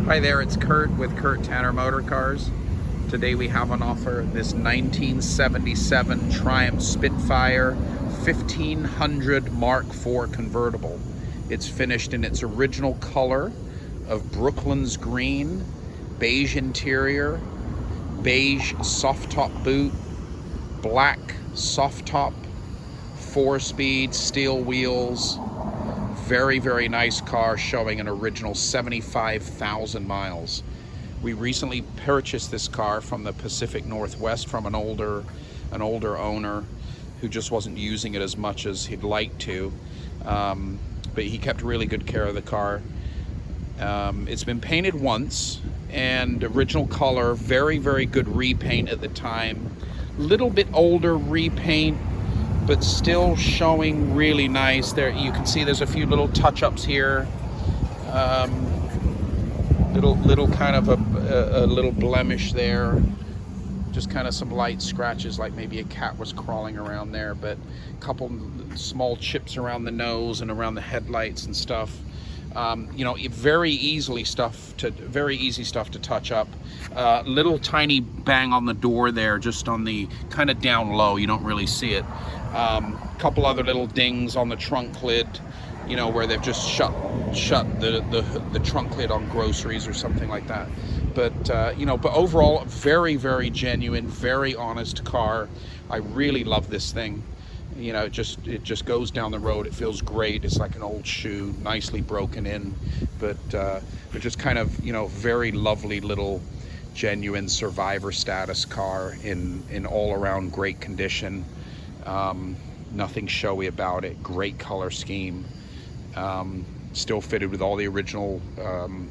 Hi there, it's Kurt with Kurt Tanner Motor Cars. Today we have on offer this 1977 Triumph Spitfire 1500 Mk4 Convertible. It's finished in its original color of Brooklands green, beige interior, beige soft top boot, black soft top, 4-speed steel wheels. Very, very nice car, showing an original 75,000 miles. We recently purchased this car from the Pacific Northwest from an older owner who just wasn't using it as much as he'd like to. But he kept really good care of the car. It's been painted once, and original color, very, very good repaint at the time. Little bit older repaint, but still showing really nice. There you can see there's a few little touch-ups here, little kind of a little blemish there, just kind of some light scratches, like maybe a cat was crawling around there, but a couple small chips around the nose and around the headlights and stuff. You know, very easy stuff to touch up. Little tiny bang on the door there, just on the kind of down low, you don't really see it. Couple other little dings on the trunk lid, you know, where they've just shut the trunk lid on groceries or something like that. But you know, but overall, very, very genuine, very honest car. I really love this thing. You know, it just goes down the road. It feels great. It's like an old shoe, nicely broken in, but just kind of, you know, very lovely little genuine survivor status car in all around great condition. Nothing showy about it. Great color scheme. Still fitted with all the original,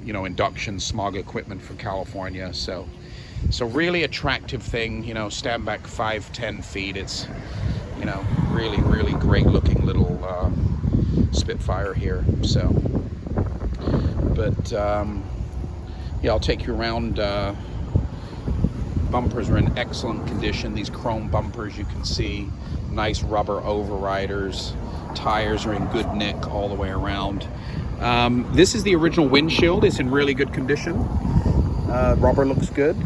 you know, induction smog equipment from California. So really attractive thing. You know, stand back 5-10 feet. It's, you know, really, really great looking little Spitfire here. So, but yeah, I'll take you around. Bumpers are in excellent condition. These chrome bumpers, you can see, nice rubber overriders. Tires are in good nick all the way around. This is the original windshield. It's in really good condition. Rubber looks good.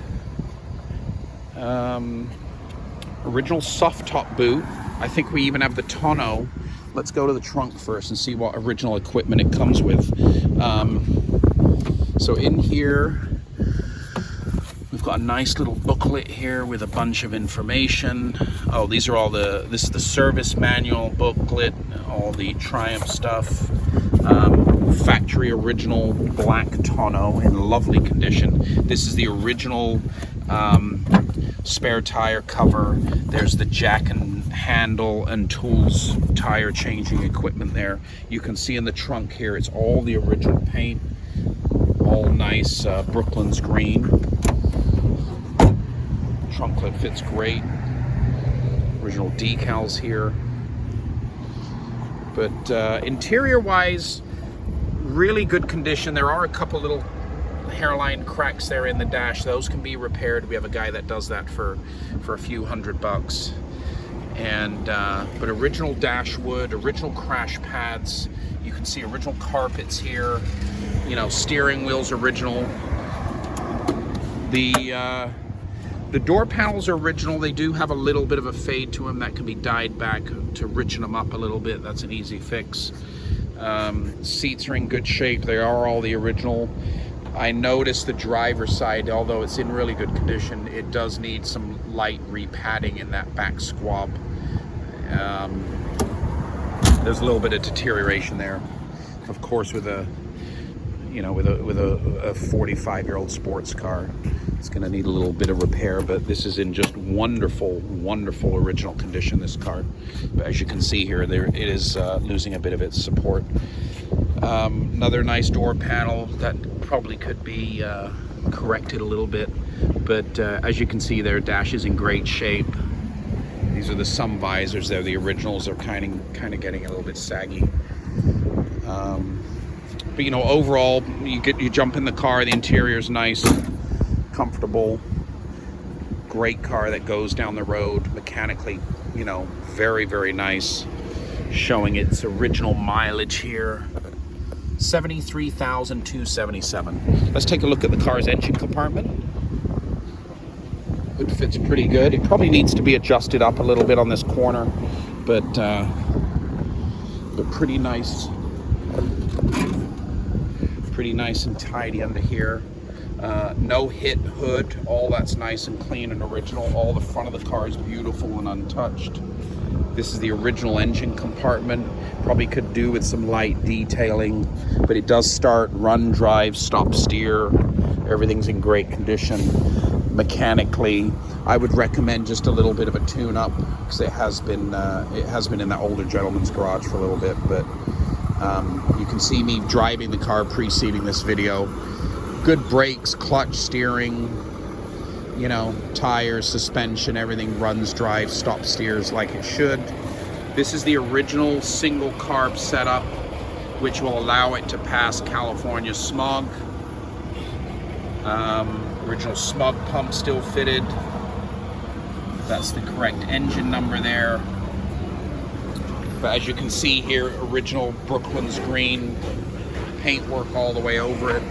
Original soft top boot. I think we even have the tonneau. Let's go to the trunk first and see what original equipment it comes with. So in here, we've got a nice little booklet here with a bunch of information. Oh, these are all this is the service manual booklet, all the Triumph stuff. Factory original black tonneau in lovely condition. This is the original spare tire cover. There's the jack and handle and tools tire changing equipment there. You can see in the trunk here, it's all the original paint, all nice Brooklands green. Trunk lid fits great. Original decals here. But interior wise, really good condition. There are a couple little hairline cracks there in the dash. Those can be repaired. We have a guy that does that for a few $100. And but original dash wood, original crash pads. You can see original carpets here. You know, steering wheels original. The door panels are original. They do have a little bit of a fade to them that can be dyed back to richen them up a little bit. That's an easy fix. Seats are in good shape. They are all the original. I noticed the driver's side, although it's in really good condition, it does need some light repadding in that back squab. There's a little bit of deterioration there, of course, with a, you know, with a 45-year-old sports car. It's going to need a little bit of repair, but this is in just wonderful, wonderful original condition, this car. But as you can see here, it is losing a bit of its support. Another nice door panel that probably could be corrected a little bit, but as you can see, their dash is in great shape. These are the sun visors. They're the originals. Are kind of getting a little bit saggy. But you know, overall, you jump in the car. The interior is nice, comfortable, great car that goes down the road mechanically. You know, very, very nice. Showing its original mileage here. $73,277. Let's take a look at the car's engine compartment. It fits pretty good. It probably needs to be adjusted up a little bit on this corner, but pretty nice. Pretty nice and tidy under here. No hit hood. All that's nice and clean and original. All the front of the car is beautiful and untouched. This is the original engine compartment. Probably could do with some light detailing, but it does start, run, drive, stop, steer. Everything's in great condition. Mechanically, I would recommend just a little bit of a tune-up, because it has been in that older gentleman's garage for a little bit. But you can see me driving the car preceding this video. Good brakes, clutch, steering, you know, tires, suspension, everything runs, drives, stop, steers like it should. This is the original single carb setup, which will allow it to pass California smog. Original smog pump still fitted. That's the correct engine number there. But as you can see here, original Brooklands green paintwork all the way over it.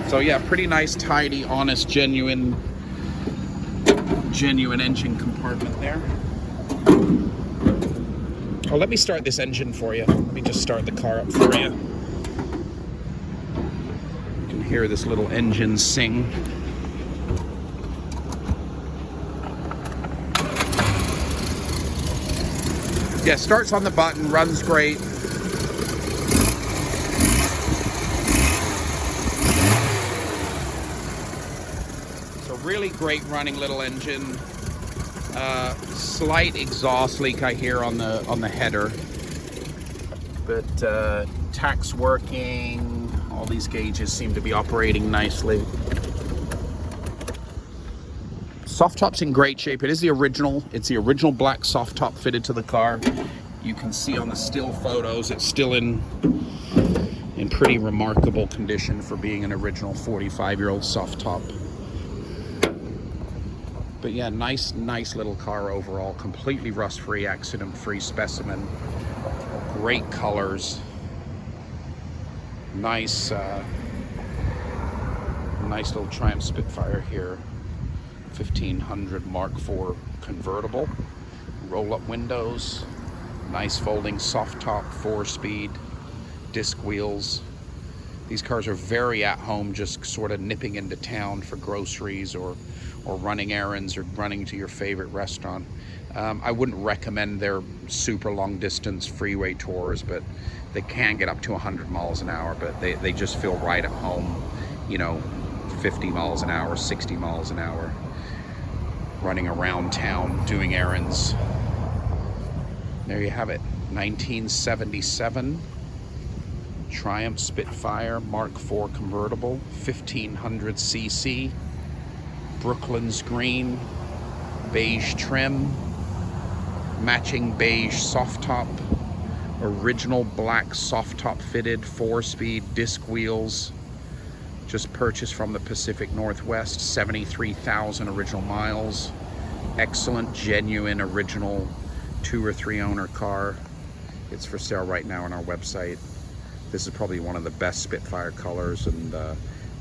So yeah, pretty nice, tidy, honest, genuine engine compartment there. Oh, let me start this engine for you. Let me just start the car up for you. You can hear this little engine sing. Yeah, starts on the button, runs great. It's a really great running little engine. Slight exhaust leak I hear on the header, but tach's working. All these gauges seem to be operating nicely. Soft top's in great shape. It is the original. It's the original black soft top fitted to the car. You can see on the still photos, it's still in pretty remarkable condition for being an original 45-year-old soft top. But yeah, nice little car overall. Completely rust-free, accident-free specimen. Great colors. Nice little Triumph Spitfire here. 1500 Mark IV convertible. Roll-up windows. Nice folding soft top, 4-speed, disc wheels. These cars are very at home, just sort of nipping into town for groceries or running errands or running to your favorite restaurant. I wouldn't recommend their super long distance freeway tours, but they can get up to 100 miles an hour, but they just feel right at home, you know, 50 miles an hour, 60 miles an hour, running around town, doing errands. There you have it, 1977 Triumph Spitfire Mark IV convertible, 1500cc, Brooklands green, beige trim, matching beige soft top, original black soft top fitted, 4-speed disc wheels. Just purchased from the Pacific Northwest, 73,000 original miles. Excellent, genuine, original 2 or 3 owner car. It's for sale right now on our website. This is probably one of the best Spitfire colors, and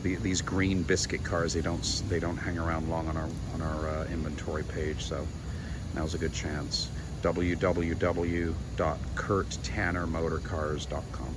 these green biscuit cars, they don't hang around long on our inventory page. So now's a good chance. www.kurttannermotorcars.com.